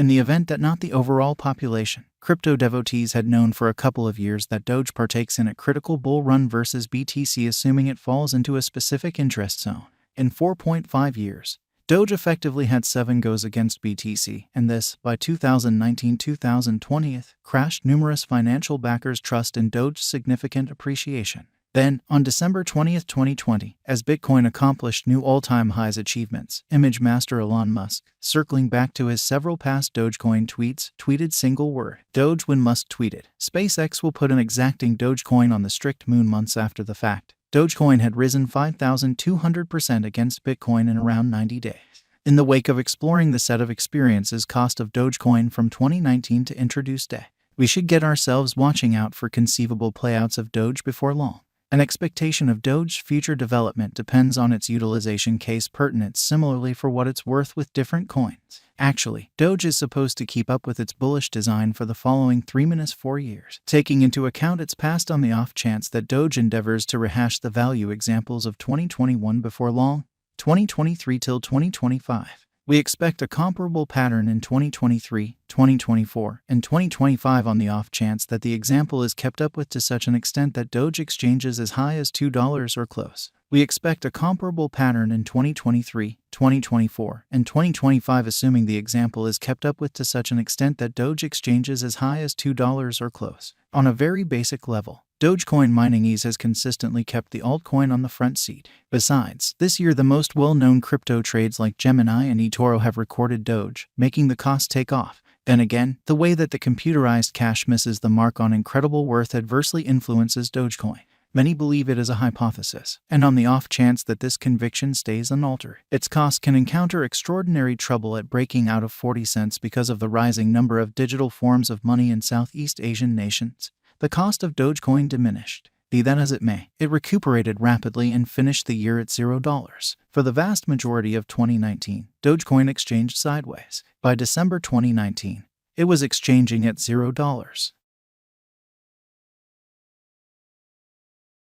In the event that not the overall population, crypto devotees had known for a couple of years that Doge partakes in a critical bull run versus BTC, assuming it falls into a specific interest zone. In 4.5 years, Doge effectively had 7 goes against BTC, and this, by 2019-2020, crashed numerous financial backers' trust in Doge's significant appreciation. Then, on December 20, 2020, as Bitcoin accomplished new all-time highs achievements, image master Elon Musk, circling back to his several past Dogecoin tweets, tweeted single word, Doge when Musk tweeted, SpaceX will put an exacting Dogecoin on the strict moon months after the fact. Dogecoin had risen 5,200% against Bitcoin in around 90 days. In the wake of exploring the set of experiences cost of Dogecoin from 2019 to introduce day, we should get ourselves watching out for conceivable playouts of Doge before long. An expectation of Doge's future development depends on its utilization case pertinence similarly for what it's worth with different coins. Actually, Doge is supposed to keep up with its bullish design for the following 3-4 years, taking into account its past on the off chance that Doge endeavors to rehash the value examples of 2021 before long, 2023 till 2025. We expect a comparable pattern in 2023, 2024, and 2025 on the off chance that the example is kept up with to such an extent that Doge exchanges as high as $2 or close. We expect a comparable pattern in 2023, 2024, and 2025 assuming the example is kept up with to such an extent that Doge exchanges as high as $2 or close. On a very basic level, Dogecoin mining ease has consistently kept the altcoin on the front seat. Besides, this year the most well-known crypto trades like Gemini and eToro have recorded Doge, making the cost take off. Then again, the way that the computerized cash misses the mark on incredible worth adversely influences Dogecoin. Many believe it is a hypothesis, and on the off chance that this conviction stays unaltered, its cost can encounter extraordinary trouble at breaking out of 40 cents because of the rising number of digital forms of money in Southeast Asian nations. The cost of Dogecoin diminished. Be that as it may, it recuperated rapidly and finished the year at $0. For the vast majority of 2019, Dogecoin exchanged sideways. By December 2019, it was exchanging at $0.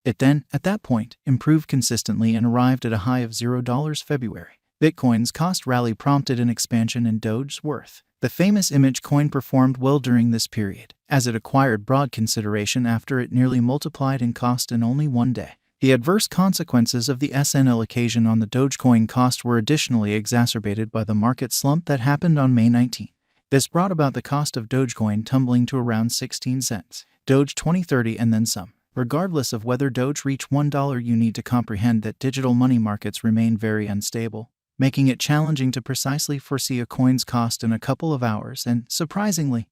It then, at that point, improved consistently and arrived at a high of $0 February. Bitcoin's cost rally prompted an expansion in Doge's worth. The famous image coin performed well during this period, as it acquired broad consideration after it nearly multiplied in cost in only one day. The adverse consequences of the SNL occasion on the Dogecoin cost were additionally exacerbated by the market slump that happened on May 19. This brought about the cost of Dogecoin tumbling to around 16 cents. Doge 2030 and then some. Regardless of whether Doge reached $1, you need to comprehend that digital money markets remain very unstable, making it challenging to precisely foresee a coin's cost in a couple of hours and, surprisingly,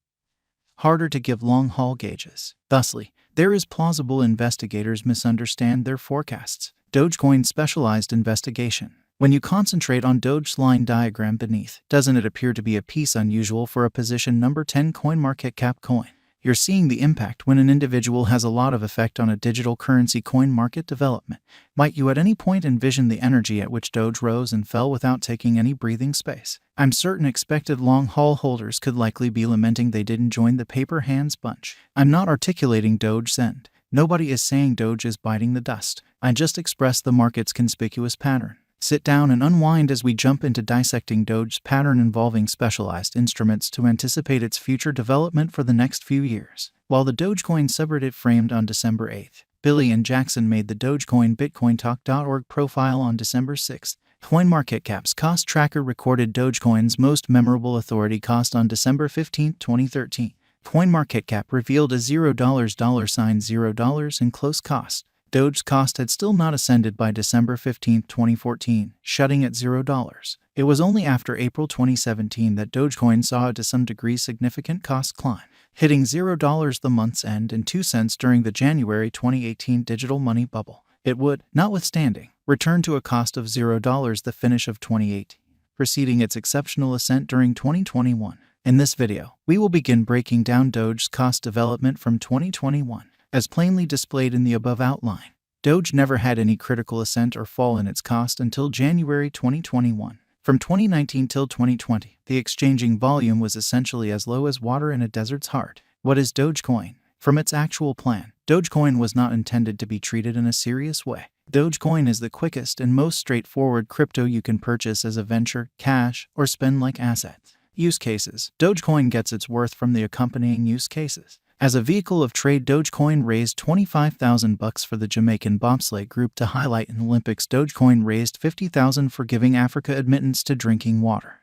harder to give long-haul gauges. Thusly, there is plausible investigators misunderstand their forecasts. Dogecoin specialized investigation. When you concentrate on Doge's line diagram beneath, doesn't it appear to be a piece unusual for a position number 10 CoinMarketCap coin? You're seeing the impact when an individual has a lot of effect on a digital currency coin market development. Might you at any point envision the energy at which Doge rose and fell without taking any breathing space? I'm certain expected long-haul holders could likely be lamenting they didn't join the paper hands bunch. I'm not articulating Doge's end. Nobody is saying Doge is biting the dust. I just express the market's conspicuous pattern. Sit down and unwind as we jump into dissecting Doge's pattern involving specialized instruments to anticipate its future development for the next few years. While the Dogecoin subreddit framed on December 8, Billy and Jackson made the Dogecoin BitcoinTalk.org profile on December 6. CoinMarketCap's cost tracker recorded Dogecoin's most memorable authority cost on December 15, 2013. CoinMarketCap revealed a $0 in close cost. Doge's cost had still not ascended by December 15, 2014, shutting at $0. It was only after April 2017 that Dogecoin saw a to some degree significant cost climb, hitting $0 the month's end and 2 cents during the January 2018 digital money bubble. It would, notwithstanding, return to a cost of $0 the finish of 2018, preceding its exceptional ascent during 2021. In this video, we will begin breaking down Doge's cost development from 2021. As plainly displayed in the above outline, Doge never had any critical ascent or fall in its cost until January 2021. From 2019 till 2020, the exchanging volume was essentially as low as water in a desert's heart. What is Dogecoin? From its actual plan, Dogecoin was not intended to be treated in a serious way. Dogecoin is the quickest and most straightforward crypto you can purchase as a venture, cash, or spend-like asset. Use cases. Dogecoin gets its worth from the accompanying use cases. As a vehicle of trade, Dogecoin raised $25,000 for the Jamaican bobsleigh group to highlight in Olympics. Dogecoin raised $50,000 for giving Africa admittance to drinking water.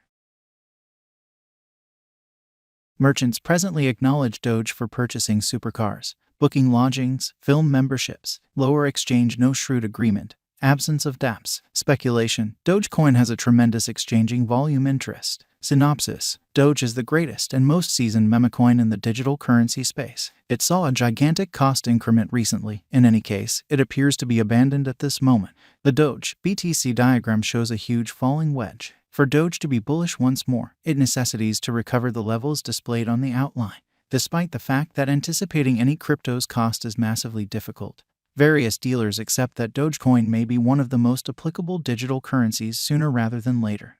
Merchants presently acknowledge Doge for purchasing supercars, booking lodgings, film memberships, lower exchange no shrewd agreement, absence of dApps. Speculation. Dogecoin has a tremendous exchanging volume interest. Synopsis. Doge is the greatest and most seasoned memecoin in the digital currency space. It saw a gigantic cost increment recently. In any case, it appears to be abandoned at this moment. The Doge BTC diagram shows a huge falling wedge. For Doge to be bullish once more, it necessitates to recover the levels displayed on the outline. Despite the fact that anticipating any crypto's cost is massively difficult, various dealers accept that Dogecoin may be one of the most applicable digital currencies sooner rather than later.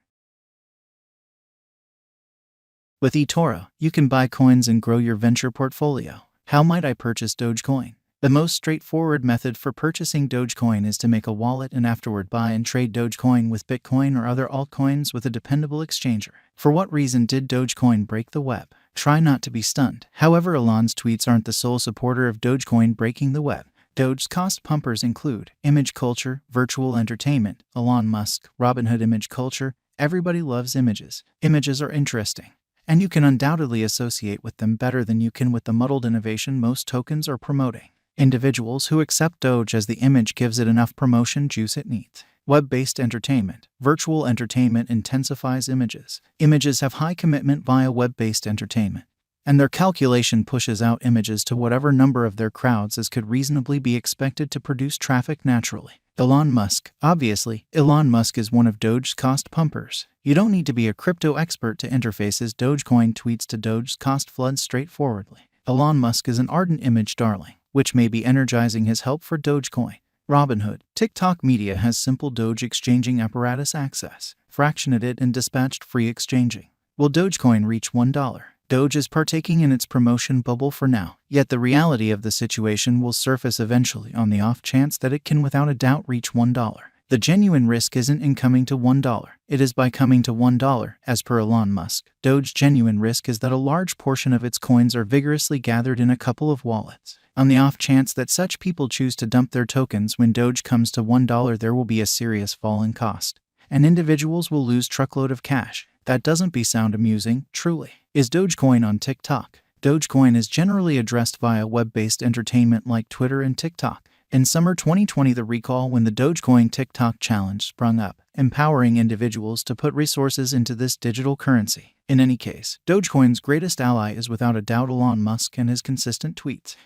With eToro, you can buy coins and grow your venture portfolio. How might I purchase Dogecoin? The most straightforward method for purchasing Dogecoin is to make a wallet and afterward buy and trade Dogecoin with Bitcoin or other altcoins with a dependable exchanger. For what reason did Dogecoin break the web? Try not to be stunned. However, Elon's tweets aren't the sole supporter of Dogecoin breaking the web. Doge's cost pumpers include image culture, virtual entertainment, Elon Musk, Robinhood image culture. Everybody loves images. Images are interesting, and you can undoubtedly associate with them better than you can with the muddled innovation most tokens are promoting. Individuals who accept Doge as the image gives it enough promotion juice it needs. Web-based entertainment. Virtual entertainment intensifies images. Images have high commitment via web-based entertainment, and their calculation pushes out images to whatever number of their crowds as could reasonably be expected to produce traffic naturally. Elon Musk. Obviously, Elon Musk is one of Doge's cost pumpers. You don't need to be a crypto expert to interface his Dogecoin tweets to Doge's cost floods straightforwardly. Elon Musk is an ardent image darling, which may be energizing his help for Dogecoin. Robinhood. TikTok Media has simple Doge exchanging apparatus access, fractionated it and dispatched free exchanging. Will Dogecoin reach $1? Doge is partaking in its promotion bubble for now, yet the reality of the situation will surface eventually on the off chance that it can without a doubt reach $1. The genuine risk isn't in coming to $1, it is by coming to $1, as per Elon Musk. Doge's genuine risk is that a large portion of its coins are vigorously gathered in a couple of wallets. On the off chance that such people choose to dump their tokens when Doge comes to $1, there will be a serious fall in cost, and individuals will lose truckload of cash. That doesn't be sound amusing, truly. Is Dogecoin on TikTok? Dogecoin is generally addressed via web-based entertainment like Twitter and TikTok. In summer 2020, the recall when the Dogecoin TikTok challenge sprung up, empowering individuals to put resources into this digital currency. In any case, Dogecoin's greatest ally is without a doubt Elon Musk and his consistent tweets.